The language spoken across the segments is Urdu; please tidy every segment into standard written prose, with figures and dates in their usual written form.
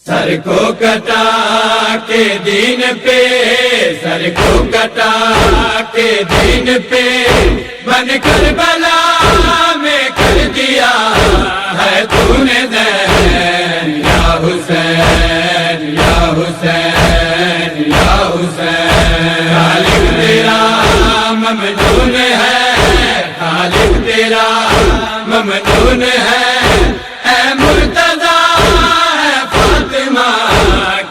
سر کو کٹا کے دین پہ، سر کو کٹا کے دین پہ، بن کر بلا میں کر دیا ہے تو نے دین، یا حسین یا حسین یا حسین۔ خالق تیرا ممنون ہے، خالق تیرا ممنون ہے، اے مرتضیٰ ہے فاطمہ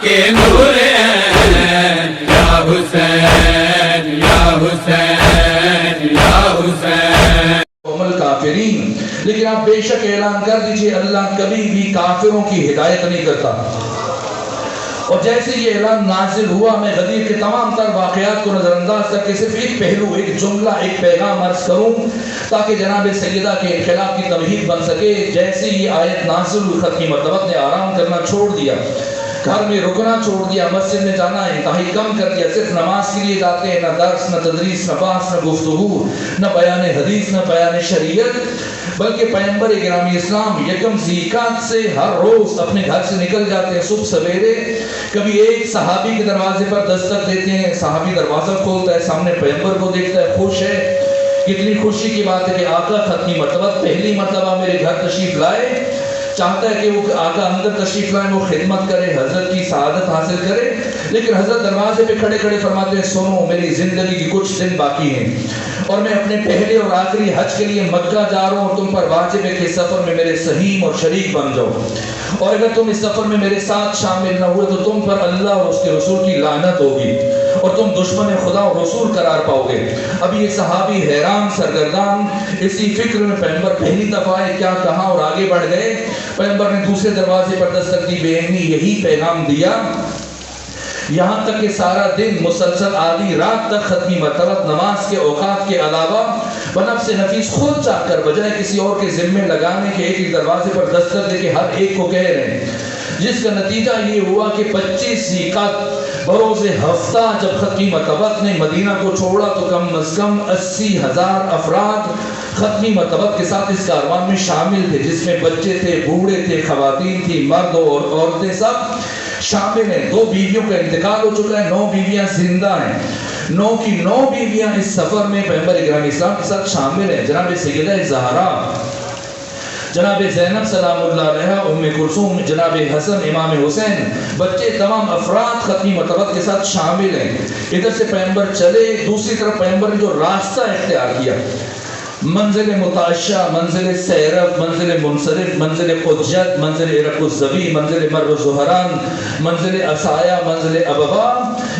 کے نور ہے، یا حسین یا حسین یا حسین۔ کافرین، لیکن آپ بے شک اعلان کر دیجئے اللہ کبھی بھی کافروں کی ہدایت نہیں کرتا۔ اور جیسے یہ اعلان نازل ہوا، میں غدیر کے تمام تر واقعات کو نظر انداز کر کے صرف ایک پہلو، ایک جملہ، ایک پیغام عرض کروں تاکہ جناب سیدہ کے انقلاب کی تمہید بن سکے۔ جیسے یہ آیت نازل ہوئی، ختمی مرتبہ نے آرام کرنا چھوڑ دیا، گھر میں رکنا چھوڑ دیا، مسجد میں جانا انتہائی کم کر دیا، صرف نماز کے لیے جاتے ہیں، نہ درس، نہ تدریس، نہ بحث، نہ گفتگو، نہ بیان حدیث، نہ بیان شریعت، بلکہ پیغمبر گرامی اسلام یکم ذیقات سے ہر روز اپنے گھر سے نکل جاتے ہیں صبح سویرے۔ کبھی ایک صحابی کے دروازے پر دستک دیتے ہیں، صحابی دروازہ کھولتا ہے، سامنے پیغمبر کو دیکھتا ہے، خوش ہے۔ کتنی خوشی کی بات ہے کہ آقا ختمی مرتبہ پہلی مرتبہ میرے گھر تشریف لائے، چاہتا ہے کہ وہ آقا اندر تشریف لائیں، وہ خدمت کرے، حضرت کی سعادت حاصل کرے، لیکن حضرت دروازے پہ کھڑے کھڑے فرماتے ہیں سنو، میری زندگی کی کچھ دن باقی ہیں اور میں اپنے پہلے اور آخری حج کے لیے مکہ جا رہا ہوں، اور تم پر واجب ہے کہ سفر میں میرے سہیم اور شریک بن جاؤ، اور اگر تم اس سفر میں میرے ساتھ شامل نہ ہوئے تو تم پر اللہ اور اس کے رسول کی لعنت ہوگی اور تم دشمن خدا اور رسول قرار پاؤ گے۔ اب یہ صحابی حیران سرگردان اسی فکر میں پیغمبر پہلی دفعہ آئے، کیا کہا اور آگے بڑھ گئے۔ پیغمبر نے دوسرے دروازے پر دستک دی، بے عینی یہی پیغام دیا، یہاں تک کہ سارا دن مسلسل آدھی رات تک ختمی مرتبہ نماز کے اوقات کے علاوہ بنفس نفیس خود چاہ کر بجائے کسی اور کے ذمے لگانے کے ایک دروازے پر دستک دے کے ہر ایک کو کہہ رہے ہیں، جس کا نتیجہ یہ ہوا کہ 25 ذیقعدہ بروز ہفتہ جب ختمی مرتبہ نے مدینہ کو چھوڑا تو کم از کم 80,000 افراد ختمی مرتبہ کے ساتھ اس کاروان میں شامل تھے، جس میں بچے تھے، بوڑھے تھے، خواتین تھی، مرد اور عورتیں سب شامل ہیں۔ 2 بیویوں کا انتقال ہو چکا ہے، 9 بیویاں زندہ ہیں، 9 کی 9 بیویاں اس سفر میں پیغمبر گرامی اسلام کے ساتھ شامل ہیں۔ جناب سیدہ زہرا، جناب زینب سلام اللہ علیہا، ام کلثوم، جناب حسن، امام حسین، بچے، تمام افراد ختمی مرتبہ کے ساتھ شامل ہیں۔ ادھر سے پیغمبر چلے، دوسری طرف پیغمبر نے جو راستہ اختیار کیا، منزل متعشہ، منزل سیرف، منزل منصرف، منزل قدجت، منزل عرق الزبی، منزل مر زہران، منزل عصایا، منزل ابوا،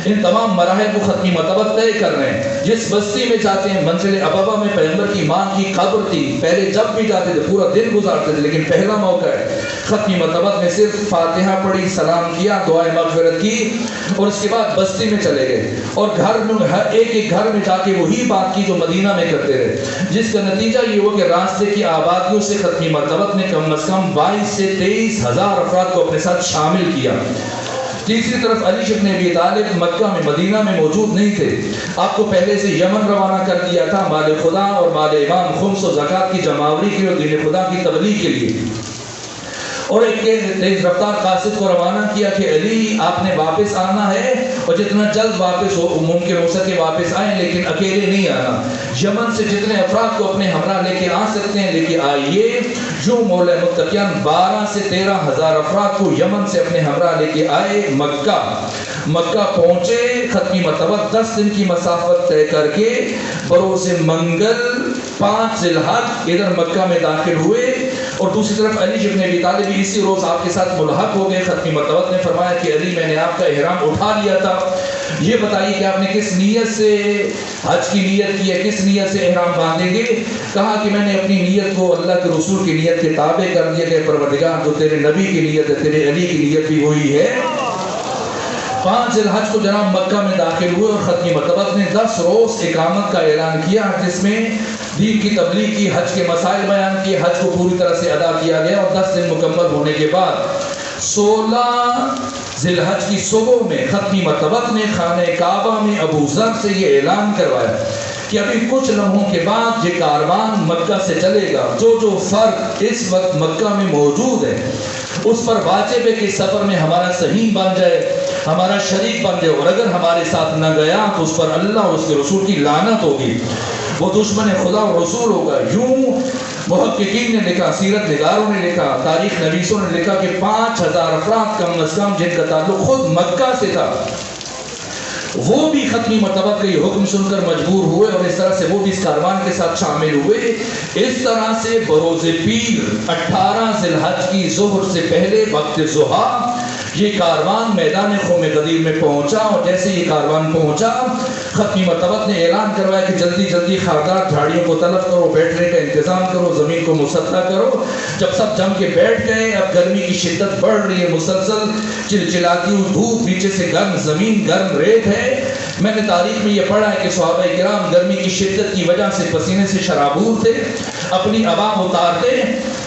ان تمام مراحل کو ختمی مرتبہ طے کر رہے ہیں۔ جس بستی میں جاتے ہیں، منزل ابوا میں پیغمبر کی ماں کی قبر تھی، پہلے جب بھی جاتے تھے پورا دن گزارتے تھے، لیکن پہلا موقع ہے ختمی مرتبہ میں صرف فاتحہ پڑھی، سلام کیا، دعائے مغفرت کی اور اس کے بعد بستی میں چلے گئے اور گھر میں ہر ایک گھر میں جا کے وہی بات کی جو مدینہ میں کرتے رہے، جس کا نتیجہ یہ ہوا کہ راستے کی آبادیوں سے ختمی مرتبہ نے کم از کم 22 سے 23,000 افراد کو اپنے ساتھ شامل کیا۔ تیسری طرف علی ابن ابی طالب مکہ میں، مدینہ میں موجود نہیں تھے، آپ کو پہلے سے یمن روانہ کر دیا تھا مال خدا اور مال امام، خمس و زکوٰۃ کی جمعآوری کے لیے اور دین خدا کی تبلیغ کے لیے، اور ایک تیز رفتار قاصد کو روانہ کیا کہ علی آپ نے واپس آنا ہے اور جتنا جلد واپس ہو ممکن ہو سکے واپس آئیں، لیکن اکیلے نہیں آنا، یمن سے جتنے افراد کو اپنے ہمراہ لے کے آ سکتے ہیں لے کے آئیے۔ جو مولا متقیان 12 سے 13,000 افراد کو یمن سے اپنے ہمراہ لے کے آئے، مکہ پہنچے، ختمی مرتبہ 10 دن کی مسافت طے کر کے بروز منگل 5 ذی الحج ادھر مکہ میں داخل ہوئے، اور دوسری طرف علی ابن ابی طالب بھی اسی روز آپ کے ساتھ ملحق ہو گئے۔ ختمی مرتبہ نے فرمایا کہ علی میں نے آپ کا احرام اٹھا لیا تھا، یہ بتائیے کہ آپ نے کس نیت سے حج کی نیت کی ہے، کس نیت سے احرام باندھیں گے؟ کہا کہ میں نے اپنی نیت کو اللہ کے رسول کی نیت کے تابع کر دیا کہ پروردگار جو تیرے نبی کی نیت ہے تیرے علی کی نیت بھی وہی ہے۔ 5 ذی الحج کو جناب مکہ میں داخل ہوئے اور ختمی مرتبہ نے 10 روز اقامت کا اعلان کیا، جس میں دین کی تبلیغ کی، حج کے مسائل بیان کیے، حج کو پوری طرح سے ادا کیا گیا، اور 10 دن مکمل ہونے کے بعد 16 ذی الحج کی صبح میں ختمی مرتبہ نے خانہ کعبہ میں ابو ذر سے یہ اعلان کروایا کہ ابھی کچھ لمحوں کے بعد یہ کاروان مکہ سے چلے گا، جو فرد اس وقت مکہ میں موجود ہے اس پر واجب ہے کہ سفر میں ہمارا صحیح بن جائے، ہمارا شریک بن جائے، اور اگر ہمارے ساتھ نہ گیا تو اس پر اللہ اور اس کے رسول کی لعنت ہوگی، وہ دشمن خدا اور رسول ہوگا۔ یوں محققین نے لکھا، سیرت نگاروں نے لکھا، تاریخ نویسوں نے لکھا کہ 5000 افراد کم از کم جن کا تعلق خود مکہ سے تھا، وہ بھی ختمی مرتبہ کا یہ حکم سن کر مجبور ہوئے، اور اس طرح سے وہ بھی اس کاروان کے ساتھ شامل ہوئے۔ اس طرح سے بروز پیر 18 ذی الحج کی ظہر سے پہلے وقت ضحیٰ یہ کاروان میدان قوم غدیر میں پہنچا، اور جیسے یہ کاروان پہنچا ختمی مرتبہ نے اعلان کروایا کہ جلدی جلدی خاردار جھاڑیوں کو طلب کرو، بیٹھنے کا انتظام کرو، زمین کو مسطح کرو۔ جب سب جم کے بیٹھ گئے، اب گرمی کی شدت بڑھ رہی ہے، مسلسل چلچلاتی ہوئی دھوپ، نیچے سے گرم زمین، گرم ریت ہے۔ میں نے تاریخ میں یہ پڑھا ہے کہ صحابہ کرام گرمی کی شدت کی وجہ سے پسینے سے شرابور تھے، اپنی عبا اتارتے،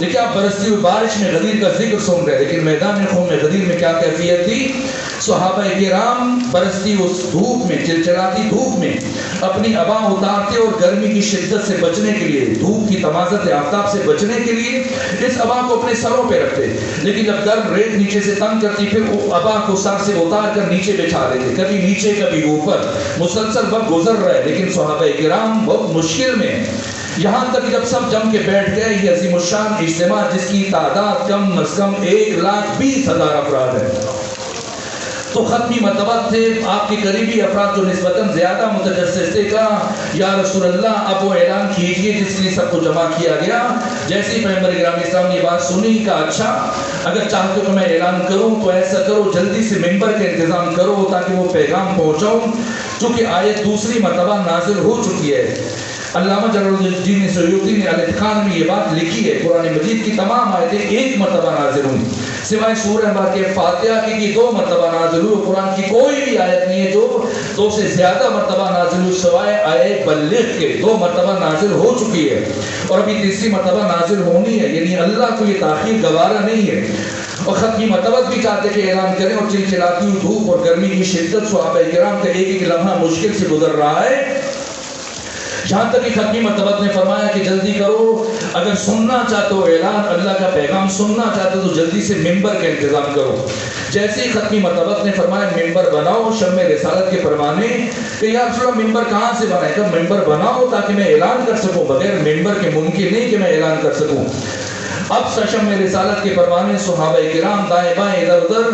لیکن آپ برستی ہوئی بارش میں غدیر کا ذکر سن رہے، لیکن میدان قوم غدیر میں کیا کیفیت تھی؟ صحابہ کرام برستی اس دھوپ میں، چلچلاتی دھوپ میں اپنی عبا اتارتے، اور گرمی کی شدت سے بچنے کے لیے، دھوپ کی تمازت آفتاب سے بچنے کے لیے اس عبا کو اپنے سروں پہ رکھتے، لیکن جب گرم ریت نیچے سے تنگ کرتی پھر وہ عبا کو سر سے اتار کر نیچے بچھا دیتے، کبھی نیچے کبھی اوپر۔ مسلسل وقت گزر رہا ہے، لیکن صحابہ کرام بہت مشکل میں، یہاں تک کہ جب سب جم کے بیٹھ گئے، یہ عظیم الشان اجتماع جس کی تعداد کم از کم 1,20,000 افراد ہے، تو ختمی مرتبہ تھے آپ کے قریبی افراد جو نسبتاً زیادہ متجسس تھے، کہا یا رسول اللہ اب وہ اعلان کیجئے جس کے لیے سب کو جمع کیا گیا۔ جیسے ہی پیغمبر گرامی اسلام نے یہ بات سنی، کہا اچھا اگر چاہتے ہو کہ میں اعلان کروں تو ایسا کرو، جلدی سے ممبر کا انتظام کرو تاکہ وہ پیغام پہنچاؤں، چونکہ آیت دوسری مرتبہ نازل ہو چکی ہے۔ علامہ جلال الدین سیوطی نے الاتقان میں یہ بات لکھی ہے، قرآن مجید کی تمام آیتیں ایک مرتبہ نازل ہوئی سوائے سورہ واقعہ فاتحہ کی 2 مرتبہ نازل ہوئی، قرآن کی کوئی بھی آیت نہیں ہے جو 2 سے زیادہ مرتبہ نازل ہوئی سوائے آیت بلغ کے، 2 مرتبہ نازل ہو چکی ہے اور ابھی تیسری مرتبہ نازل ہونی ہے، یعنی اللہ کو یہ تاخیر گوارا نہیں ہے۔ اور ختمی مرتبہ بھی چاہتے کہ اعلان کریں، اور چلچلاتی ہوئی دھوپ اور گرمی کی شدت صحابہ کرام کا ایک ایک لمحہ مشکل سے گزر رہا ہے، یہاں تک کہ ختمی مرتبہ نے فرمایا کہ جلدی کرو، اگر سننا چاہتے ہو اعلان، اللہ کا پیغام سننا چاہتے ہو تو جلدی سے ممبر کا انتظام کرو۔ جیسے ہی ختمی مرتبہ نے فرمایا ممبر بناؤ شمع رسالت کے پروانے، کہ یا رسول اللہ ممبر کہاں سے بنائے؟ کہ ممبر بناؤ تاکہ میں اعلان کر سکوں، بغیر ممبر کے ممکن نہیں کہ میں اعلان کر سکوں۔ اب شمع رسالت کے پروانے صحابہ کرام دائیں بائیں ادھر ادھر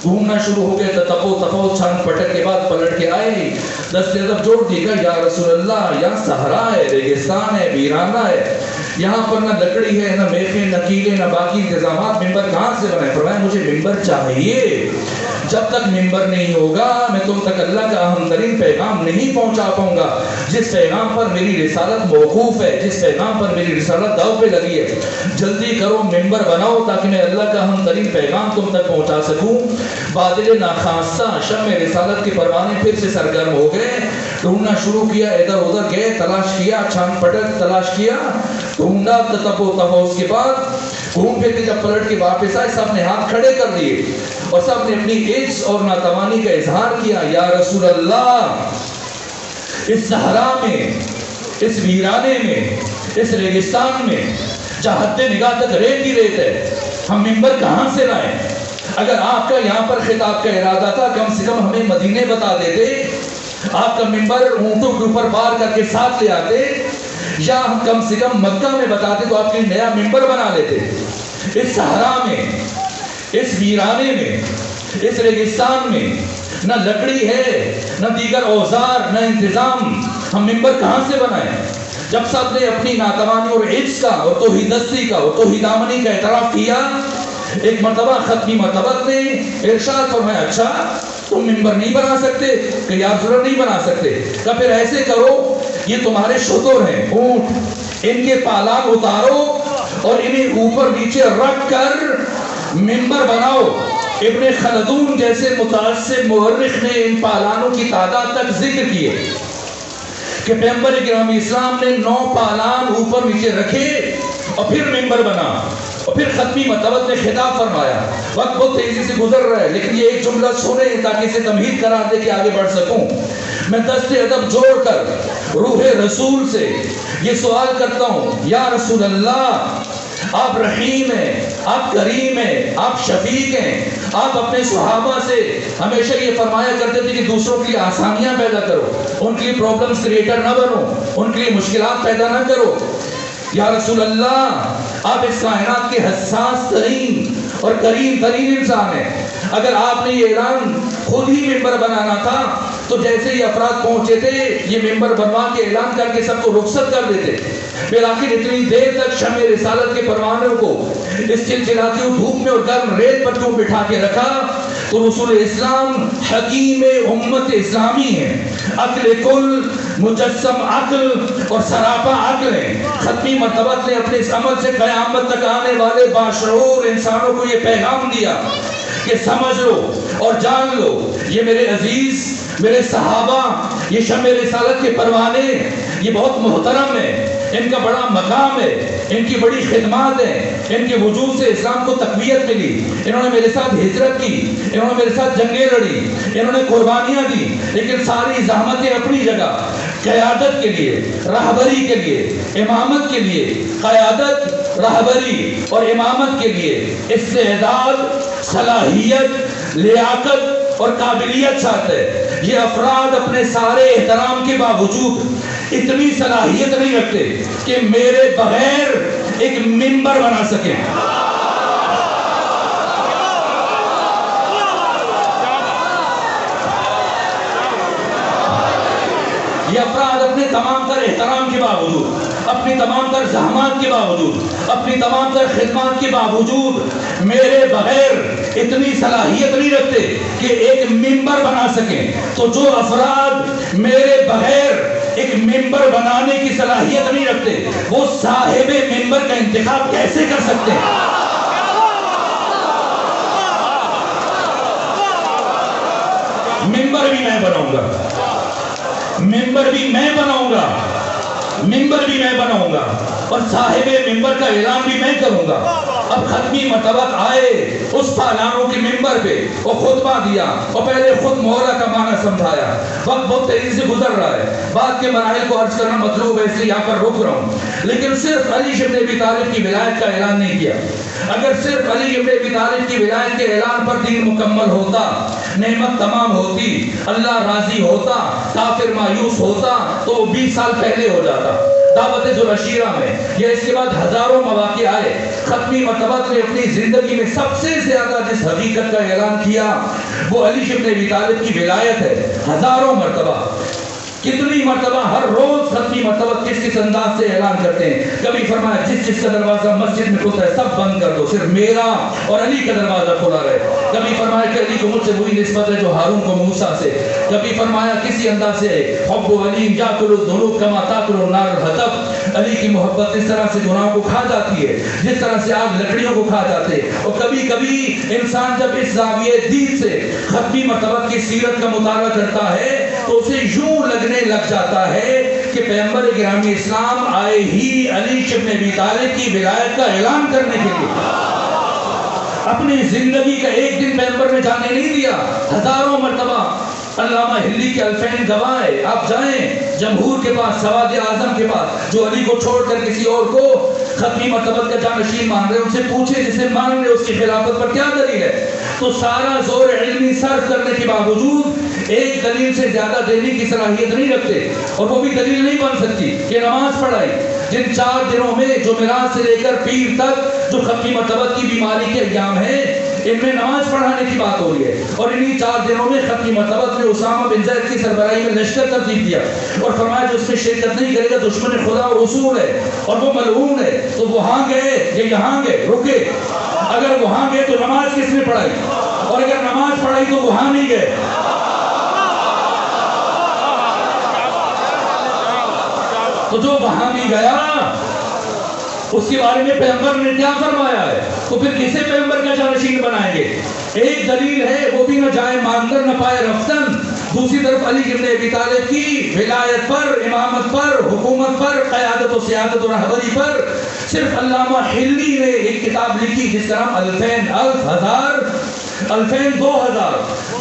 گھومنا شروع ہو گئے، تپو چھان پٹک کے بعد پلٹ کے آئے، دستے ادب جوڑ دی کہ یا رسول اللہ یہاں صحرا ہے، ریگستان ہے، ویرانہ ہے، یہاں پر نہ لکڑی ہے، نہ میخیں، نہ کیلے، نہ باقی انتظامات، ممبر کہاں سے بنائے؟ فرمایا مجھے ممبر چاہیے، جب تک ممبر نہیں ہوگا میں تم تک اللہ کا اہم ترین پیغام نہیں پہنچا پاؤں گا، جس پیغام پر میری رسالت موقوف ہے، جس پیغام پر میری رسالت داؤ پہ لگی ہے، جلدی کرو ممبر بناؤ تاکہ میں اللہ کا اہم ترین پیغام تم تک پہنچا سکوں۔ بادل ناخواستہ شمع رسالت کے پروانے پھر سے سرگرم ہو گئے، ڈھونڈنا شروع کیا، ادھر ادھر گئے، تلاش کیا، چھان پٹک تلاش کیا، ڈھونڈا، اس کے بعد گھوم پھر کے جب پلٹ کے واپس آئے سب نے ہاتھ کھڑے کر دیے اور سب نے اپنی عجز اور ناتوانی کا اظہار کیا، یا رسول اللہ اس صحرا میں، اس ویرانے میں، اس ریگستان میں جہاں حد نگاہ تک ریت ہی ریت ہے، ہم ممبر کہاں سے لائیں؟ اگر آپ کا یہاں پر خطاب کا ارادہ تھا کم سے کم ہمیں مدینے بتا دیتے، آپ کا ممبر اونٹوں کے اوپر بار کر کے ساتھ لے آتے، یا ہم کم سے کم مکہ میں بتاتے تو آپ کے نیا ممبر بنا لیتے۔ اس صحرا میں، اس ویرانے میں، اس ریگستان میں نہ لکڑی ہے، نہ دیگر اوزار، نہ انتظام، ہم ممبر کہاں سے بنائیں؟ جب سب نے اپنی ناتوانی اور عجز کا اور توحیدستی کا اور توحیدامنی کا اعتراف کیا، ایک مرتبہ ختمی مرتبہ نے ارشاد فرمایا اچھا تم ممبر نہیں بنا سکتے؟ کہ یا رسول اللہ نہیں بنا سکتے۔ کہ پھر ایسے کرو، یہ تمہارے شتر ہیں، اونٹ، ان کے پالان اتارو اور انہیں اوپر نیچے رکھ کر ممبر بناؤ۔ ابن خلدون جیسے متعصب مورخ نے ان پالانوں کی تعداد تک ذکر کیے کہ پیغمبر گرامی اسلام نے 9 پالان اوپر نیچے رکھے اور پھر ممبر بنا، اور پھر ختمی مرتبہ نے خطاب فرمایا۔ وقت بہت تیزی سے گزر رہا ہے لیکن یہ ایک جملہ سنیں تاکہ اسے تمہید قرار دے کے آگے بڑھ سکوں۔ میں دست ادب جوڑ کر روح رسول سے یہ سوال کرتا ہوں، یا رسول اللہ آپ رحیم ہیں، آپ کریم ہیں، آپ شفیق ہیں. آپ اپنے صحابہ سے ہمیشہ یہ فرمایا کرتے تھے کہ دوسروں کے لیے آسانیاں پیدا کرو، ان کے لیے پرابلمز کریٹر نہ بنو، ان کے لیے مشکلات پیدا نہ کرو. یا رسول اللہ، آپ اس کائنات کے حساس ترین اور کریم ترین انسان ہیں. اگر آپ نے یہ اعلان خود ہی ممبر بنانا تھا تو جیسے ہی افراد پہنچے تھے یہ ممبر بنوا کے اعلان کر کے سب کو رخصت کر دیتے. پھر آخر اتنی دیر تک شمع رسالت کے پروانوں کو اس چلچلاتی دھوپ میں اور گرم ریت پر کیوں بٹھا کے رکھا؟ تو رسول اسلام حکیم امت اسلامی ہیں، عقل کل، مجسم عقل اور سراپا عقل ہیں. ختمی مرتبہ نے اپنے اس عمل سے قیامت تک آنے والے باشعور انسانوں کو یہ پیغام دیا کہ سمجھ لو اور جان لو، یہ میرے عزیز، میرے صحابہ، یہ شمع رسالت کے پروانے، یہ بہت محترم ہے، ان کا بڑا مقام ہے، ان کی بڑی خدمات ہیں، ان کے وجود سے اسلام کو تقویت ملی. انہوں نے میرے ساتھ ہجرت کی، انہوں نے میرے ساتھ جنگیں لڑی، انہوں نے قربانیاں دی، لیکن ساری زحمتیں اپنی جگہ. قیادت کے لیے، رہبری کے لیے، امامت کے لیے، قیادت، رہبری اور امامت کے لیے استعداد، صلاحیت، لیاقت اور قابلیت چاہتے ہیں. یہ افراد اپنے سارے احترام کے باوجود اتنی صلاحیت نہیں رکھتے کہ میرے بغیر ایک ممبر بنا سکیں. یہ افراد اپنے تمام تر احترام کے باوجود، اپنی تمام تر زحمات کے باوجود، اپنی تمام تر خدمات کے باوجود میرے بغیر اتنی صلاحیت نہیں رکھتے کہ ایک ممبر بنا سکیں. تو جو افراد میرے بغیر ایک ممبر بنانے کی صلاحیت نہیں رکھتے وہ صاحب ممبر کا انتخاب کیسے کر سکتے ہیں؟ ممبر بھی میں بناؤں گا، ممبر بھی میں بناؤں گا، ممبر بھی میں بناؤں گا اور صاحب ممبر کا اعلان بھی میں کروں گا. اب ختمی مرتبہ آئے اس پالانوں کے ممبر پہ اور خطبہ دیا اور پہلے خود مہرہ کا معنی سمجھایا. وقت بہت تیزی سے گزر رہا ہے، بعد کے مراحل کو عرض کرنا مطلوب ہے، اس لیے یہاں پر رک رہا ہوں. لیکن صرف علی ابن ابی طالب کی ولایت کا اعلان نہیں کیا. اگر صرف علی ابن ابی طالب کی ولایت کے اعلان پر دین مکمل ہوتا، نعمت تمام ہوتی، اللہ راضی ہوتا، کافر مایوس ہوتا تو وہ 20 سال پہلے ہو جاتا. دعوت ذوالعشیرہ میں یہ اس کے بعد ہزاروں مواقع آئے. ختمی مرتبہ نے اپنی زندگی میں سب سے زیادہ جس حقیقت کا اعلان کیا وہ علی ابن ابی طالب کی ولایت ہے. ہزاروں مرتبہ، کتنی مرتبہ، ہر روز ختمی مرتبہ کس کس انداز سے اعلان کرتے ہیں. کبھی فرمایا جس جس کا دروازہ مسجد میں کھلتا ہے سب بند کر دو، صرف میرا اور علی کا دروازہ کھلا رہے. کبھی فرمایا کہ علی کو مجھ سے وہی نسبت ہے جو ہارون کو موسیٰ سے. کبھی فرمایا کسی انداز سے حب علی یاکل الذنوب کما تاکل النار الحطب، علی کی محبت اس طرح سے گناہوں کو کھا جاتی ہے جس طرح سے آگ لکڑیوں کو کھا جاتے ہیں. اور کبھی کبھی انسان جب اس زاویہ دید سے ختمی مرتبہ کی سیرت کا مطالعہ کرتا ہے تو اسے یوں لگنے لگ جاتا ہے کہ پیغمبر گرامی اسلام آئے ہی علی ابن ابی طالب کی ولایت کا اعلان کرنے کے لیے. اپنی زندگی کا ایک دن پیغمبر نے جانے نہیں دیا. ہزاروں مرتبہ علامہ ہلی کے الفین گواہ ہے. آپ جائیں جمہور کے پاس، سواد اعظم کے پاس، جو علی کو چھوڑ کر کسی اور کو ختمی مرتبہ کا جانشین مان رہے، ان سے پوچھیں جسے مان رہے اس کی خلافت پر کیا دلیل ہے. تو سارا زور علمی صرف کرنے کے باوجود ایک دلیل سے زیادہ دینے کی صلاحیت نہیں رکھتے. اور وہ بھی دلیل نہیں بن سکتی کہ نماز پڑھائی. جن 4 دنوں میں جو میراث سے لے کر پیر تک جو ختمی مرتبہ کی بیماری کے ایام ہیں ان میں نماز پڑھانے کی بات ہو رہی ہے. اور انہی 4 دنوں میں ختمی مرتبہ نے اسامہ بن زید کی سربراہی میں لشکر ترتیب دیا اور فرمایا جو اس میں شرکت نہیں کرے گا دشمن خدا اور رسول ہے اور وہ ملعون ہے. تو وہاں گئے یا یہاں گئے، رکے. اگر وہاں گئے تو نماز کس نے پڑھائی، اور اگر نماز پڑھائی تو وہاں نہیں گئے. تو جو وہاں بھی گیا اس کے بارے میں پیغمبر نے کیا فرمایا ہے، تو پھر کسے پیغمبر کا جانشین بنائیں گے؟ ایک دلیل ہے وہ بھی نہ جائے مان کر نہ پائے رفتن. دوسری طرف علی ابن ابی طالب کی ولایت پر، امامت پر، حکومت پر، قیادت و سیادت و رہبری پر صرف علامہ حلی نے ایک کتاب لکھی جس کا نام الفین، الفین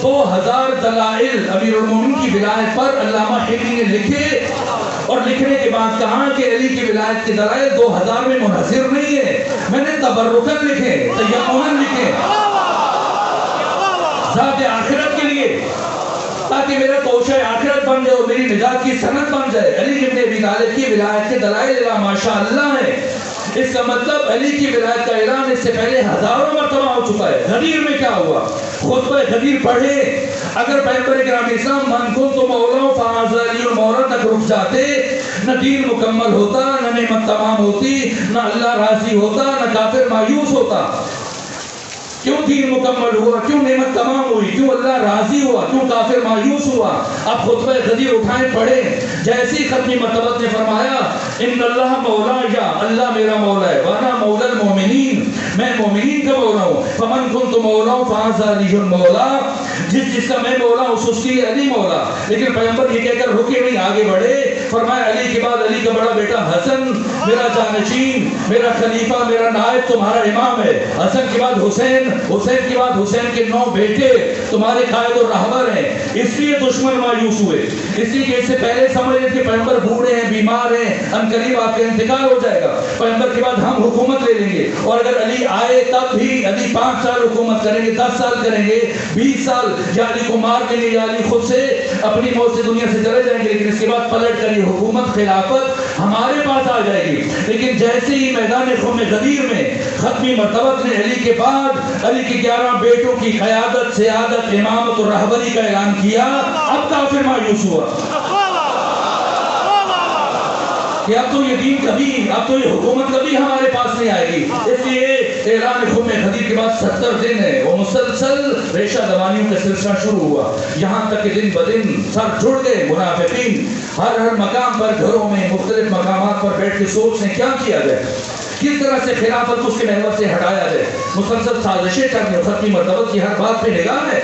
2000 دلائل امیر المومنین کی ولایت پر علامہ حلی نے لکھے. اور لکھنے کے بعد کہا کہ علی کی ولایت کے دلائل 2000 میں منحصر نہیں ہے، میں نے تبرکن لکھے، تیممن لکھے ذات آخرت کے لیے، تاکہ میرا توشہ آخرت بن جائے اور میری نجات کی سند بن جائے۔ علی ابن ابی طالب کی ولایت کے دلائل ماشاءاللہ ہے۔ اس کا مطلب علی کی ولایت کا اعلان اس سے پہلے ہزاروں مرتبہ ہو چکا ہے۔ غدیر میں کیا ہوا؟ خطبہ غدیر پڑھے، اگر پیغمبر کرام اسلام من کنت مولا فہذا علی المولا تک رک جاتے، نہ دین مکمل ہوتا، نہ نعمت تمام ہوتی، نہ اللہ راضی ہوتا، نہ کافر مایوس ہوتا۔ کیوں دین مکمل ہوا؟ کیوں نعمت تمام ہوئی؟ کیوں اللہ راضی ہوا؟ کیوں کافر مایوس ہوا؟ اب خطبہ غدیر اٹھائیں پڑھیں۔ جیسی ختمی مرتبت نے فرمایا ان اللہ مولا، یا اللہ میرا مولا ہے، وانا مولا المومنین، میں مومنین کا مولا ہوں، فمن کنت مولا فہذا علی المولا، جس کا میں مولا ہوں اس کی علی مولا۔ لیکن پیغمبر یہ کہہ کر رکے نہیں، آگے بڑھے، فرمایا علی کے بعد علی کا بڑا بیٹا حسن میرا جانشین، میرا خلیفہ، میرا نائب، تمہارا امام ہے۔ حسن کے بعد حسین، حسین کے بعد حسین کے 9 بیٹے تمہارے قائد اور رہبر ہیں۔ اس لیے دشمن مایوس ہوئے، اس لیے کہ اس سے پہلے سمجھ رہے کہ پیغمبر بوڑھے ہیں، بیمار ہیں، انقریب آپ کا انتقال ہو جائے گا، پیغمبر کے بعد ہم حکومت لے لیں گے، اور اگر علی آئے تب بھی علی 5 سال حکومت کریں گے، 10 سال کریں گے، 20 سال، یا علی کو مار دیں گے، یا علی خود سے اپنی موت سے دنیا سے چلے جائیں گے، لیکن اس کے بعد پلٹ کر یہ حکومت خلافت ہمارے پاس آ جائے گی۔ لیکن جیسے ہی میدان خم غدیر میں ختمی مرتبت نے علی کے بعد علی کے 11 بیٹوں کی قیادت، سیادت، امامت اور رہبری کا اعلان کیا، اب کافر مایوس ہوا کہ اب تو یہ دین کبھی، اب تو یہ حکومت کبھی ہمارے پاس نہیں آئے گی۔ اس لیے اعلان خم غدیر کے بعد 70 دن ہے، وہ مسلسل ریشہ دوانیوں کا سلسلہ شروع ہوا، یہاں تک کہ دن بدن سر جڑ گئے منافقین، ہر مقام پر، گھروں میں، مختلف مقامات پر بیٹھ کے سوچ نے کیا کیا جائے، کس طرح سے خلافت اس کے محور سے ہٹایا جائے، مسلسل سازشیں کرنے، ختمی مرتبت کی ہر بات پہ نگاہ ہے۔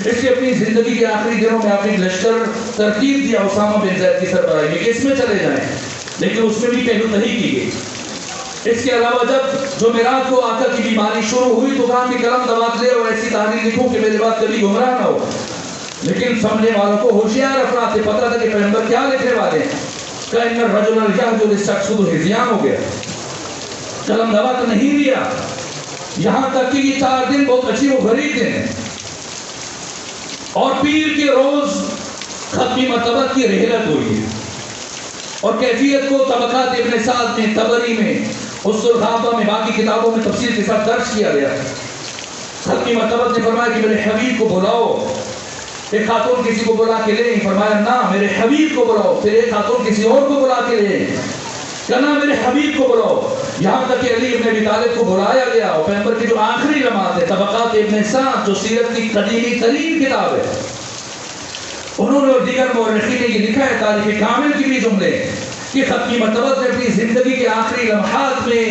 اس لیے اپنی زندگی کے آخری دنوں میں آپ نے لشکر ترتیب دیا اسامہ بن زید کی سربراہی میں کہ اس میں چلے جائیں، لیکن اس میں بھی پہلو نہیں کی گئی۔ اس کے علاوہ جب جو میراث کو آقا کی بیماری شروع ہوئی تو کہا کہ قلم دوات لے اور ایسی تحریر لکھوں کہ میرے بعد کبھی گمراہ نہ ہو، لیکن سمجھنے والوں کو ہوشیار افراد سے پتہ تھا کہ پیغمبر کیا لکھنے والے ہیں، کہ ان الرجل یحجر الشخص ہذیان ہو گیا، قلم دوات نہیں لیا، یہاں تک کہ یہ 4 دن بہت اچھی و غریب دن ہیں، اور پیر کے روز ختمی مرتبت کی رحلت ہوئی ہے، اور کیفیت کو طبقات ابن سعد میں، طبری میں، الصلخابہ میں، باقی کتابوں میں تفصیل کے ساتھ درج کیا گیا۔ ختمی مرتبت نے فرمایا کہ میرے حبیب کو بلاؤ، ایک خاتون کسی کو بلا کے لے، فرمایا نہ میرے حبیب کو بلاؤ، پھر ایک خاتون کسی اور کو بلا کے لے، کہنا میرے حبیب کو بلاؤ، یہاں تک کہ علی ابن ابی طالب کو بلایا گیا، اور پیغمبر کی جو آخری لمحات ہے، طبقات ابن سعد جو سیرت کی قدیمی ترین کتاب ہے، انہوں نے اور دیگر مورخین نے یہ لکھا ہے، تاریخ کامل کی بھی جملے، کہ ختمی مرتبت نے اپنی زندگی کے آخری لمحات میں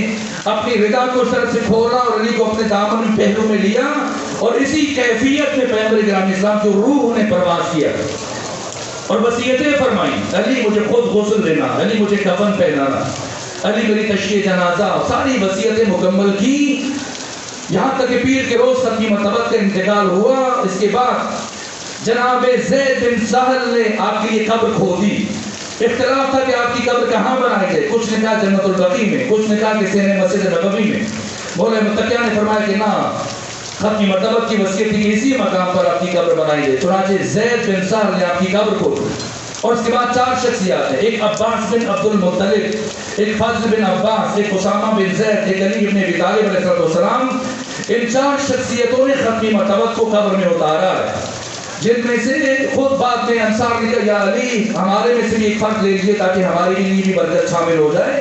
اپنی رضا کو سر سے کھولا اور علی کو اپنے دامن پہلو میں لیا، اور اسی کیفیت میں پیغمبر کرام اسلام کی روح نے پرواز کیا اور وصیتیں فرمائیں، علی مجھے خود غسل دینا، علی مجھے کفن پہنانا، علی میری تشییع جنازہ، ساری وصیتیں مکمل کی، یہاں تک کہ پیر کے روز ختمی مرتبت کا انتقال ہوا۔ اس کے بعد جناب زید بن سہل نے آپ کی یہ قبر کھودی، اختلاف تھا کہ آپ کی قبر کہاں بنائی جائے، کچھ نے کہا جنت البقیع میں، کچھ نے کہا کہ سینہ مسجد نبوی میں، مولا متقیہ نے فرمایا کہ نہ، ختمی مرتبت کی وصیت تھی کہ اسی مقام پر آپ کی قبر بنائی جائے، چنانچہ زید بن سہل نے آپ کی قبر کھودی، اور اس کے بعد 4 شخصیات ہیں، ایک عباس بن عبد المطلب، ایک فضل بن عباس، ایک اسامہ بن زید، ایک علی بن ابی طالب علیہ السلام، ان 4 شخصیتوں نے ختمی مرتبت کو قبر میں اتارا ہے، جن میں سے خود بعد میں انصار نے کہا یا علی ہمارے میں سے بھی ایک فرد لے لیجیے تاکہ ہماری لیے بھی برکت شامل ہو جائے،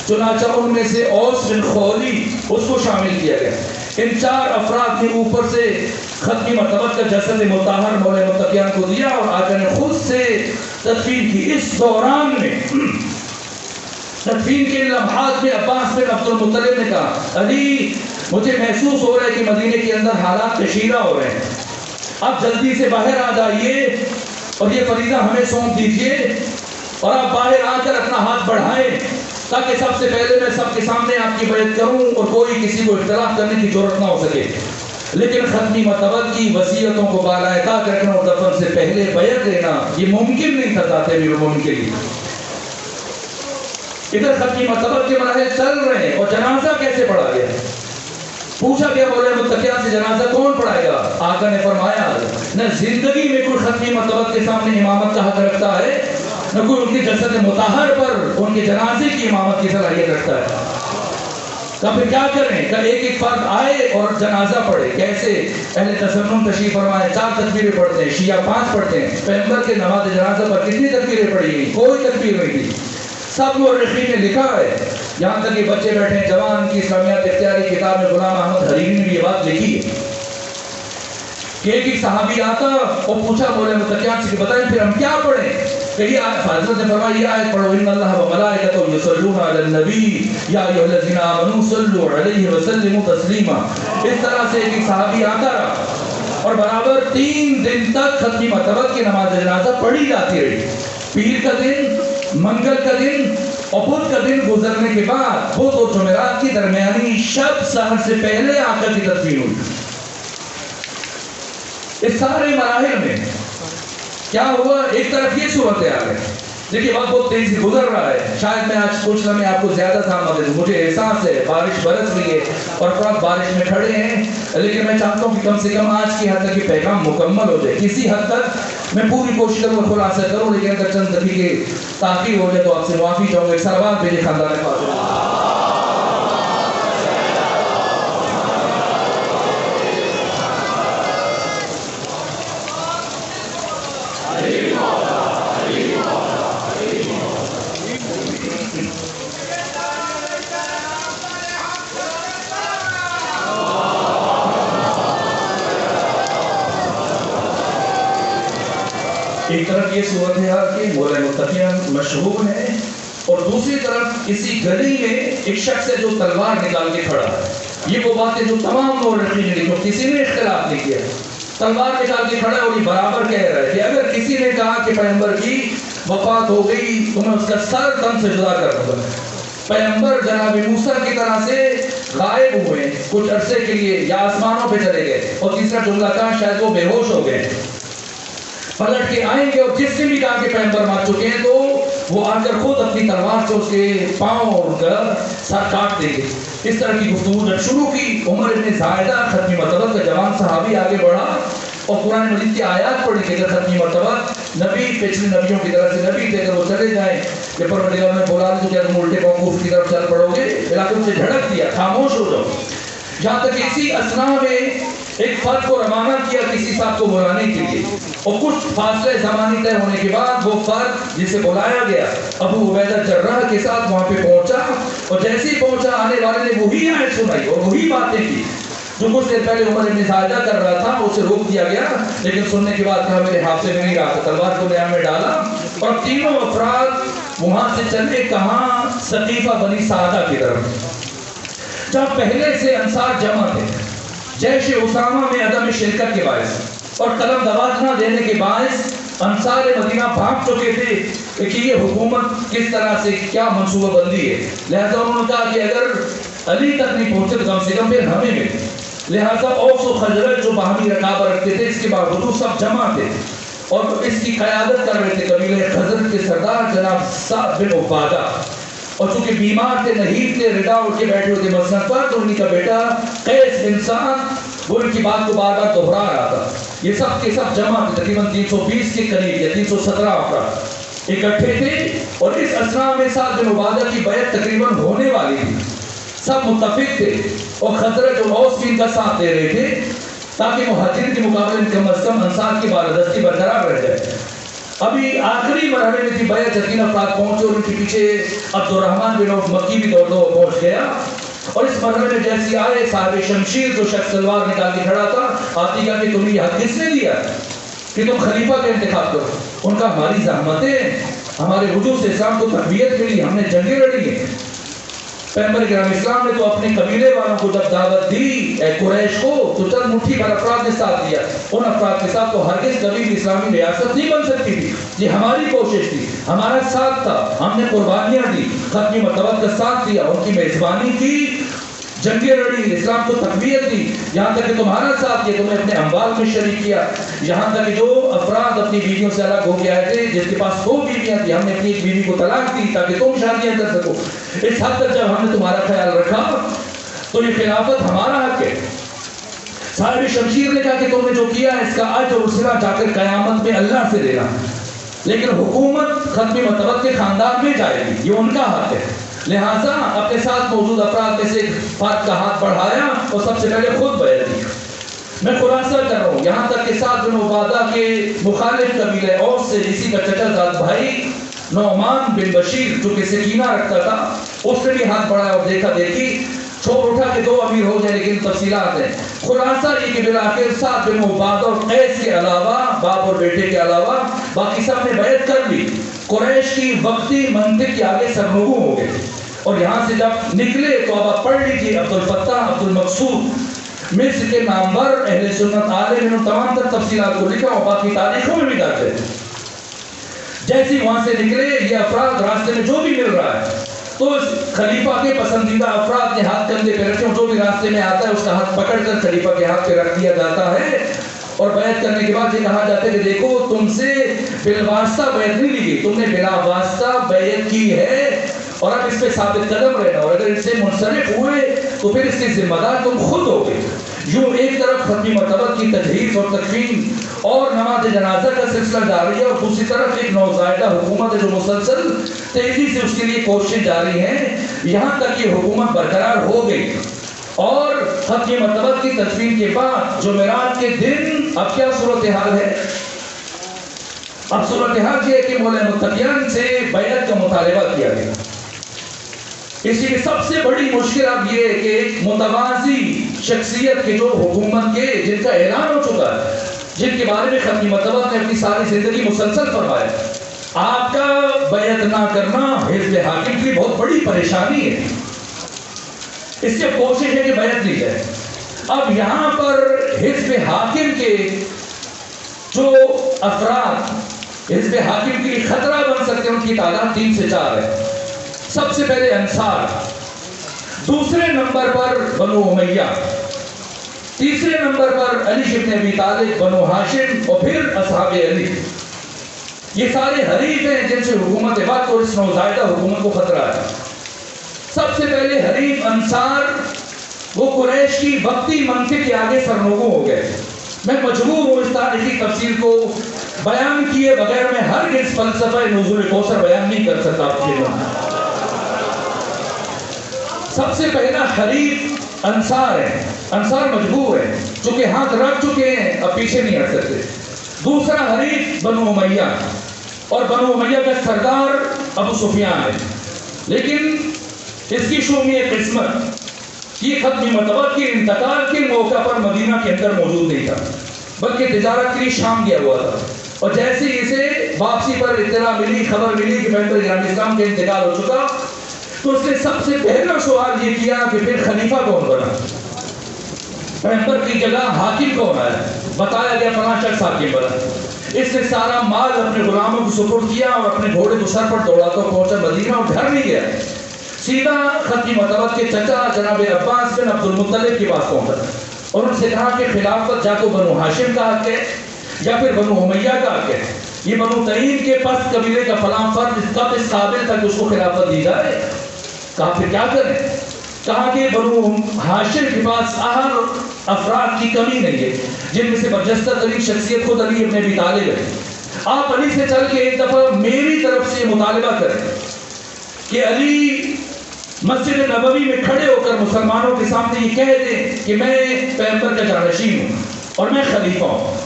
چنانچہ ان میں سے اوس بن خولی اس کو شامل کیا گیا۔ ان 4 افراد کے اوپر سے ختمی مرتبت کا جسد مطہر مولا متقیہ کو دیا، اور آقا نے خود سے تدفین کی۔ اس دوران میں تدفین کے لمحات میں عباس بن عبد المطلب نے کہا علی مجھے محسوس ہو رہا ہے کہ مدینے کے اندر حالات کشیدہ ہو رہے ہیں، آپ جلدی سے باہر آ جائیے اور یہ فریضہ ہمیں سونپ دیجئے، اور آپ باہر آ کر اپنا ہاتھ بڑھائیں تاکہ سب سے پہلے میں سب کے سامنے آپ کی بیعت کروں اور کوئی کسی کو اختلاف کرنے کی ضرورت نہ ہو سکے۔ لیکن ختمی مرتبت کی وصیتوں کو بالائے طاق رکھنا اور دفن سے پہلے بیعت لینا یہ ممکن نہیں تھا ذات امیر المومنین کے لیے۔ ادھر ختمی مرتبہ کے مراحل چل رہے ہیں اور جنازہ کیسے پڑھا گیا؟ پوچھا گیا بولے متقیان سے جنازہ کون پڑھائے گا؟ آقا نے فرمایا نہ زندگی میں کوئی ختمی مرتبہ کے سامنے امامت کا حق رکھتا ہے، نہ کوئی ان کی جسد مطہر پر ان کے جنازے کی امامت کی صلاحیت رکھتا ہے۔ تو پھر کیا کریں کہ ایک ایک فرد آئے اور جنازہ پڑھے؟ کیسے؟ اہل تسنن تشریف فرمائے 4 تکبیریں پڑھتے ہیں، شیعہ 5 پڑھتے ہیں۔ پیغمبر کے نماز جنازہ پر کتنی تکبیریں پڑھی گئی؟ کوئی تکبیر نہیں تھی۔ سب مورخین نے لکھا ہے، یہاں تک کہ بچے بیٹھے ہیں، جوان کی اسلامیات اختیاری کتاب میں غلام احمد حریری نے بھی یہ بات لکھی ہے کہ ایک صحابی آتا اور پوچھا بولے متقیان سے کہ بتائیں پھر ہم کیا پڑھیں؟ کہ یہ حضرت نے فرمایا یہ آیت پڑھو ان اللہ و ملائکتہ یصلون علی النبی یا ایھا الذین آمنوا صلوا علیہ وسلموا تسلیما۔ اس طرح سے ایک صحابی آتا رہا اور برابر 3 دن تک ختمی مرتبہ کی نماز جنازہ پڑھی جاتی رہی۔ پیر کا دن، منگل کا دن اور بدھ کا دن گزرنے کے بعد بدھ اور جمعرات کی درمیانی شب سحر سے پہلے آقا کی تدفین ہوئی۔ اس سارے مراحل میں کیا ہوا؟ ایک طرف یہ صورتحال ہے، دیکھیے وقت بہت تیزی گزر رہا ہے، شاید میں آج کچھ لمحے آپ کو زیادہ سامنے دوں، مجھے احساس ہے بارش برس رہی ہے اور افراد بارش میں کھڑے ہیں، لیکن میں چاہتا ہوں کہ کم سے کم آج کی حد تک یہ پیغام مکمل ہو جائے۔ کسی حد تک میں پوری کوشش کروں گا خلاصہ کروں، لیکن اگر چند دقیقے تاخیر ہو جائے تو آپ سے معافی چاہوں گا۔ ایک سلوات بھیجیے خاندان فاضل۔ ایک طرف یہ صورتحال کہ مولا متقیان مشہور ہیں اور دوسری طرف اسی گلی میں ایک شخص ہے جو تلوار نکال کے کھڑا ہے۔ یہ وہ بات ہے جو تمام مورخین نے لکھی، کسی نے اختلاف نہیں کیا۔ تلوار نکال کے کھڑا ہے اور یہ برابر کہہ رہا ہے کہ اگر کسی نے کہا کہ پیغمبر کی وفات ہو گئی تو میں اس کا سر تن سے جدا کر دوں گا۔ پیغمبر جناب موسیٰ کی طرح سے غائب ہوئے کچھ عرصے کے لیے یا آسمانوں پہ چلے گئے، اور تیسرا جملہ تھا شاید وہ بے ہوش ہو گئے، پلٹ کے آئیں گے اور جس نے بھی کہا کہ پیغمبر مر چکے ہیں تو وہ آ کر خود اپنی تلوار سے اس کے پاؤں اور ان کا سر کاٹ دیں گے۔ اس طرح کی گفتگو جب شروع کی، عمر ابن زائدہ ختمی مرتبہ کا جوان صحابی آگے بڑھا اور قرآن مجید کی آیات پڑھی کہ اگر ختمی مرتبہ نبی پچھلے نبیوں کی طرح سے نبی تھے، اگر وہ چلے جائیں کہ پروردگار میں بولا تو کیا تم الٹے پاؤں کفر کی طرف چل پڑو گے؟ علاقے سے جھڑک دیا خاموش ہو جاؤ۔ جہاں تک اسی اسنا میں ایک فرد کو روانہ کیا کسی صاحب کو بلانے کے لیے، اور کچھ فاصلے زمانی طے ہونے کے بعد وہ فرد جسے بلایا گیا ابو عبیدہ جراح کے ساتھ وہاں پہ پہنچا، اور جیسے ہی پہنچا آنے والے نے وہی آیت سنائی اور وہی باتیں کی جو کچھ دیر پہلے عمر ابن زائدہ کر رہا تھا۔ اسے روک دیا گیا، لیکن سننے کے بعد کہا میرے ہاتھ سے نہیں رہا تھا، تلوار کو نیام میں ڈالا اور تینوں افراد وہاں سے چلے کہاں؟ سقیفہ بنی سعدہ کی طرف، جب پہلے سے انصار جمع تھے جیش اسامہ میں عدم شرکت کے باعث اور قلم دباز نہ دینے کے باعث انصار مدینہ بھاگ چکے تھے کہ یہ حکومت کس طرح سے کیا منصوبہ بندی ہے، لہذا انہوں نے کہا کہ اگر علی تک نہیں پہنچے تو کم سے کم پھر ہمیں ملے۔ لہذا اوس و خزرج جو باہمی رقابہ رکھتے تھے اس کے باوجود سب جمع تھے اور اس کی قیادت کر رہے تھے قبیلہ خزرج کے سردار جناب سعد بن عبادہ، اور چونکہ بیمار تھے، نحیف تھے، ردا اٹھ کے بیٹھے ہوئے تھے مسند پر، تو انہی کا بیٹا قیس بن سعد وہ ان کی بات کو بار بار دہرا رہا تھا۔ یہ سب کے سب جمع تھے، تقریباً 320 کے قریب یا 317 افراد اکٹھے تھے، اور اس اسنا میں سعد بن عبادہ کی بیعت تقریباً ہونے والی تھی۔ سب متفق تھے اور خزرج اور اوس بھی ان کا ساتھ دے رہے تھے تاکہ مہاجرین کے مقابلے میں کم از کم انصار کی بالادستی برقرار رہ جائے۔ ابھی آخری مرحلے میں تھی بیعت، 3 افراد پہنچے اور ان کے پیچھے عبد الرحمن بن عوف مکی بھی دوڑ پہنچ گیا، اور اس مرحلے میں جیسے آئے صاحب شمشیر جو شخص تلوار نکال کے کھڑا تھا، آتی کہا کہ تمہیں یہ حق کس نے دیا کہ تم خلیفہ کا انتخاب کرو؟ ان کا ہماری زحمتیں، ہمارے وجود سے اسلام کو تقویت ملی، ہم نے جنگیں لڑی ہیں۔ پیغمبر کرام اسلام نے تو اپنے قبیلے والوں کو جب دعوت دی قریش کو تو چند مٹھی بھر افراد نے ساتھ دیا، ان افراد کے ساتھ تو ہرگز کبھی بھی اسلامی ریاست نہیں بن سکتی تھی۔ یہ ہماری کوشش تھی، ہمارا ساتھ تھا، ہم نے قربانیاں دی، ختمی مرتبہ کا ساتھ دیا، ان کی میزبانی کی، جنگیں لڑی، اسلام کو تقویت دی، یہاں تک کہ تمہارا ساتھ کیا، تمہیں اپنے اموال میں شریک کیا، یہاں تک کہ جو افراد اپنی بیویوں سے الگ ہو کے آئے تھے، جس کے پاس 2 بیویاں تھیں، ہم نے اپنی ایک بیوی کو طلاق دی تاکہ تم شادیاں کر سکو۔ اس حد تک جب ہم نے تمہارا خیال رکھا تو یہ خلافت ہمارا حق ہے۔ صاحب شمشیر نے کہا کہ تم نے جو کیا اس کا اجر اور صلہ جا کر قیامت میں اللہ سے دینا، لیکن حکومت ختم مطلب کے خاندان میں جائے گی، یہ ان کا حق ہے۔ لہٰذا اپنے ساتھ موجود افراد میں سے فرد کا ہاتھ بڑھایا اور سب سے پہلے خود بیعت کی۔ میں خلاصہ کر رہا ہوں، یہاں تک کہ سعد بن عبادہ کے مخالف قبیلہ اوس سے اسی کا چچا زاد بھائی نعمان بن بشیر جو کہ سکینہ رکھتا تھا، اس نے بھی ہاتھ بڑھایا اور دیکھا دیکھی چھوڑ اٹھا کہ 2 امیر ہو جائے، لیکن تفصیلات ہیں۔ خلاصہ یہ کہ بالآخر سعد بن عبادہ اور قیس کے علاوہ، باپ اور بیٹے کے علاوہ باقی سب نے بیعت کر لی۔ قریش کی وقتی منطق کے آگے سرنگوں ہو گئے، اور یہاں سے جب نکلے تو اب آپ پڑھ لیجیے عبد الفتاح عبد المقصود مصر کے نامور اہل سنت عالم، انہوں تمام تر تفصیلات کو لکھا اور باقی تاریخوں میں بھی درج ہے۔ جیسے وہاں سے نکلے یہ افراد راستے میں جو بھی مل رہا ہے تو خلیفہ کے پسندیدہ افراد کے ہاتھ کندھے پہ رکھے، جو بھی راستے میں آتا ہے اس کا ہاتھ پکڑ کر خلیفہ کے ہاتھ پہ رکھ دیا جاتا ہے، اور بیعت کرنے کے بعد یہ کہا جاتا ہے کہ دیکھو تم سے بالواسطہ بیعت نہیں لی گئی، تم نے بلا واسطہ بیعت کی ہے، اور اب اس پہ ثابت قدم رہنا، اور اگر اس سے منصرف ہوئے تو پھر اس کے ذمہ دار تم خود ہوگے۔ یوں ایک طرف ختم مرتبت کی تجہیز اور تکفین اور نماز جنازہ کا سلسلہ جاری ہے، اور دوسری طرف ایک نوزائیدہ حکومت ہے جو مسلسل تیزی سے اس کے لیے کوششیں جاری ہیں، یہاں تک یہ حکومت برقرار ہو گئی۔ اور ختم مرتبت کی تدفین کے بعد جمعرات کے دن اب کیا صورتحال ہے؟ اب صورتحال یہ ہے کہ مولا متقیان سے بیعت کا مطالبہ کیا گیا۔ اسی کی سب سے بڑی مشکل اب یہ ہے کہ ایک متوازی شخصیت کے جو حکومت کے جن کا اعلان ہو چکا ہے، جن کے بارے میں ختم مرتبہ نے اپنی ساری زندگی مسلسل فرمایا، آپ کا بیعت نہ کرنا حزب حاکم کی بہت بڑی پریشانی ہے، اس سے کوشش ہے کہ بیعت لی جائے۔ اب یہاں پر حزب حاکم کے جو افراد حزب حاکم کے لیے خطرہ بن سکتے ہیں ان کی تعداد 3 سے 4 ہے۔ سب سے پہلے انصار، دوسرے نمبر پر بنو امیہ، تیسرے نمبر پر علی بن ابی طالب بنو ہاشم، اور پھر اصحاب علی۔ یہ سارے حریف ہیں جن سے حکومت وقت اور اس نوزائیدہ حکومت کو خطرہ ہے۔ سب سے پہلے حریف انصار وہ قریش کی وقتی منطق کے آگے سرنگوں ہو گئے۔ میں مجبور ہوں اس تاریخی تفصیل کو بیان کیے بغیر میں ہرگز فلسفہ نزول کوثر بیان نہیں کر سکتا آپ کے لیے۔ سب سے پہلا حریف انصار ہے، انصار مجبور ہے چونکہ ہاتھ رکھ چکے ہیں، اب پیچھے نہیں ہٹ سکتے۔ دوسرا حریف بنو امیہ، اور بنو امیہ کا سردار ابو سفیان ہے، لیکن اس کی شومی قسمت یہ ختم مرتبہ کے انتقال کے موقع پر مدینہ کے اندر موجود نہیں تھا، بلکہ تجارت کے لیے شام گیا ہوا تھا، اور جیسے اسے واپسی پر اطلاع ملی، خبر ملی کہ پیغمبر گرامی اسلام کا انتقال ہو چکا، تو اس نے سب سے پہلا سوال یہ کیا کہ پھر خلیفہ کون بنا، پیغمبر کی جگہ حاکم کون آیا؟ بتایا گیا فلاں شخص حاکم بنا۔ اس نے سارا مال اپنے غلاموں کو سپرد کیا اور اپنے گھوڑے کو سر پر دوڑاتا پہنچا مدینہ، اور گھر نہیں گیا، سیدھا ختم مرتبہ کے چچا جناب عباس بن عبد المطلب کے پاس پہنچا، اور ان سے کہا کہ خلافت یا تو بنو ہاشم کا حق ہے یا پھر بنو امیہ کا حق ہے، یہ بنو تمیم کے پس قبیلے کا فلاں فرد کب اس قابل تک اس کو خلافت دی جائے؟ کہا پھر کیا کریں؟ کہا کہ بنو ہاشم کے پاس اہل افراد کی کمی نہیں ہے، جن میں سے برجستہ ترین شخصیت خود علی ابن ابی طالب ہے۔ آپ علی سے چل کے ایک دفعہ میری طرف سے مطالبہ کریں کہ علی مسجد نبوی میں کھڑے ہو کر مسلمانوں کے سامنے یہ کہہ دیں کہ میں پیغمبر کا جانشین ہوں اور میں خلیفہ ہوں،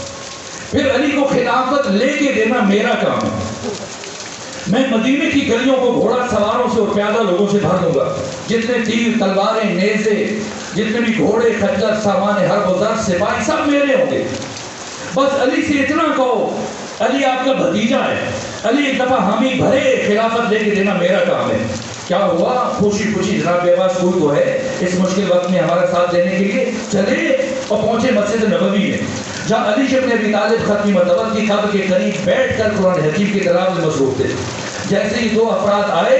پھر علی کو خلافت لے کے دینا میرا کام ہے، میں مدینے کی گلیوں کو گھوڑا سواروں سے اور پیادہ لوگوں سے بھر دوں گا، جتنے تیر تلواریں نیزے جتنے بھی گھوڑے خچر سامان حرب و زر سپاہی سب میرے ہوں گے، بس علی سے اتنا کہو، علی آپ کا بھتیجا ہے، علی ایک دفعہ ہمیں بھرے خلافت لے کے دینا میرا کام ہے۔ کیا ہوا؟ خوشی خوشی جناب عباس کوئی تو ہے اس مشکل وقت میں ہمارا ساتھ دینے کے لیے، چلے اور پہنچے مسجد نبوی میں، جہاں علی بن ابی طالب ختم مرتبہ کی قبر کے قریب بیٹھ کر قرآن حکیم کی تلاوت میں مصروف تھے۔ جیسے ہی 2 افراد آئے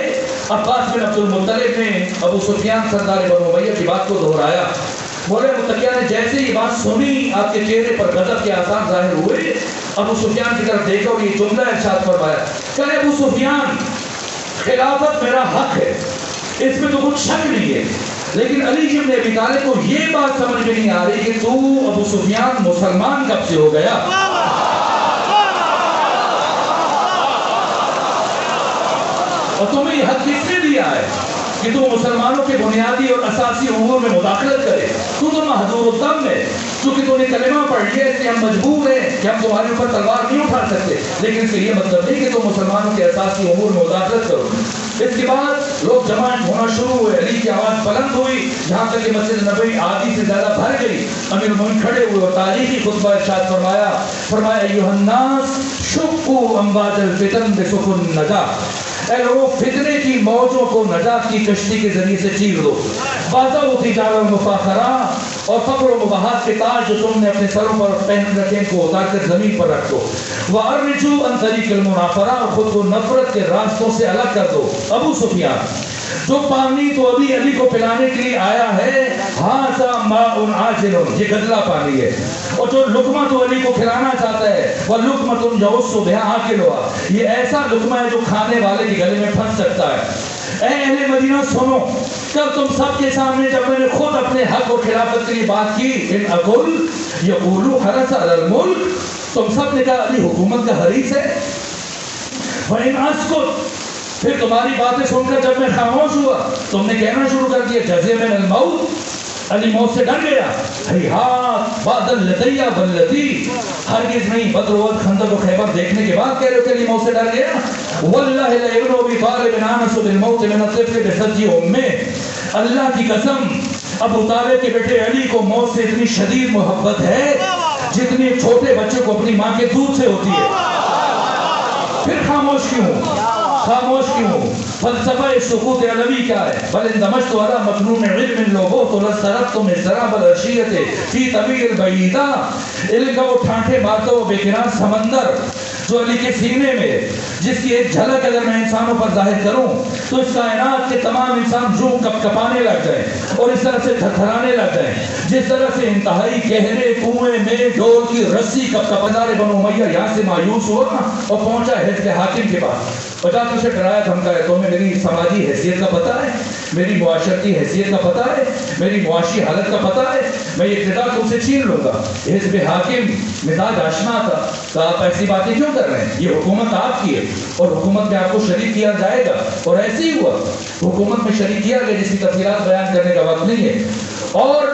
عباس بن عبد المطلب نے ابو سفیان سردار بنو امیہ کی بات کو دہرایا. مولا متقیہ نے جیسے یہ بات سنی آپ کے چہرے پر غضب کے آثار ظاہر ہوئے. ابو سفیان کی طرف دیکھا اور یہ جملہ ارشاد فرمایا کہ ابو سفیان خلافت میرا حق ہے, اس میں تو کچھ شک نہیں ہے, لیکن علی ابن ابی طالب کو یہ بات سمجھ میں نہیں آ رہی کہ تو ابو سفیان مسلمان کب سے ہو گیا. اور تمہیں یہ حق کس نے دیا ہے کہ تو مسلمانوں کے بنیادی اور اساسی امور میں مداخلت کرے. تو محظور الدم ہے, چونکہ تو نے کلمہ پڑھ لیا اس لیے ہم مجبور ہیں کہ ہم تمہارے اوپر تلوار نہیں اٹھا سکتے, لیکن اس کا یہ مطلب نہیں کہ تم مسلمانوں کے اساسی امور میں مداخلت کرو. اس کے بعد لوگ جمع ہونا شروع ہوئے, علی کی آواز بلند ہوئی جہاں تک کہ مسجد نبوی آدھی سے زیادہ بھر گئی. امیر المومنین کھڑے ہوئے اور تاریخی خطبہ ارشاد فرمایا ایھا الناس شقوا امواج الفتن بسفن النجاۃ, اے لوگوں فتنے کی موجوں کو نجات کی کشتی کے ذریعے سے چیر دو. بازا و تجارہ و مفاخرہ اور فخر و مباحث کے تاج جو تم نے اپنے سروں پر پہن رکھے ان کو اتار کر زمین پر رکھ دو. وَأَرِّجُوا عَنْ طَرِيقِ الْمُنَافَرَةِ, اور خود کو نفرت کے راستوں سے الگ کر دو. ابو سفیان جو پانی تو ابھی علی کو پلانے کے لیے آیا ہے, ھذا ماء عاجل, یہ گدلا پانی ہے, اور جو لقمہ تو علی کو کھلانا چاہتا ہے وَلُقْمَةٌ يَغُصُّ بِهَا عَاقِلُهَا, یہ ایسا لقمہ ہے جو کھانے والے کے گلے میں پھنس سکتا ہے. اے اہل مدینہ سنو, کل تم سب کے سامنے جب میں نے خود اپنے حق اور خلافت کے لیے بات کی, ان اقول یقولوا حرس علی الملک, تم سب نے کہا علی حکومت کا حریص ہے. وَإِنْ أَسْكُتْ, پھر تمہاری باتیں سن کر جب میں خاموش ہوا تم نے کہنا شروع کر دیا جزع من الموت, علی موت سے ڈر گیا. ہیہات بعد اللدیہ واللدی, ہرگز نہیں, بدر و احد خندق و خیبر دیکھنے کے بعد کہہ رہے ہو کہ علی موت سے ڈر گیا. واللہ لابن ابی طالب انس بالموت من الطفل بثدی امہ, اللہ کی قسم ابو طالب کے بیٹے علی کو موت سے اتنی شدید محبت ہے جتنی ایک چھوٹے بچے کو اپنی ماں کے دودھ سے ہوتی ہے. پھر خاموش کیوں؟ فلسفہ سقوط علوی کیا ہے؟ بل اندمجت علی مکنون علم لوبوت لسترقت من سراب العشیۃ فی طویل البعیدہ, علم کا وہ ٹھانٹے مارتا وہ بے کنار سمندر جو علی کے سینے میں, جس کی ایک جھلک اگر میں انسانوں پر ظاہر کروں تو اس کائنات کے تمام انسان روح کپ کپانے لگ جائیں اور اس طرح سے تھرتھرانے لگ جائیں جس طرح سے انتہائی گہرے کنویں میں ڈور کی رسی کپ کپانے. بنو امیہ یہاں سے مایوس ہوا اور پہنچا حزب حاکم کے پاس, بجا کے اسے ڈرایا دھمکایا, تمہیں میری سماجی حیثیت کا پتہ ہے, میری معاشرتی حیثیت کا پتہ ہے, میری معاشی حالت کا پتہ ہے, میں یہ اقتدار تم سے چھین لوں گا. حزب حاکم مزاج آشنا تھا, تو آپ ایسی باتیں کیوں کر رہے ہیں, یہ حکومت آپ کی ہے اور حکومت میں آپ کو شریک کیا جائے گا. اور ایسے ہی ہوا, حکومت میں شریک کیا گیا جس کی تفصیلات بیان کرنے کا وقت نہیں ہے. اور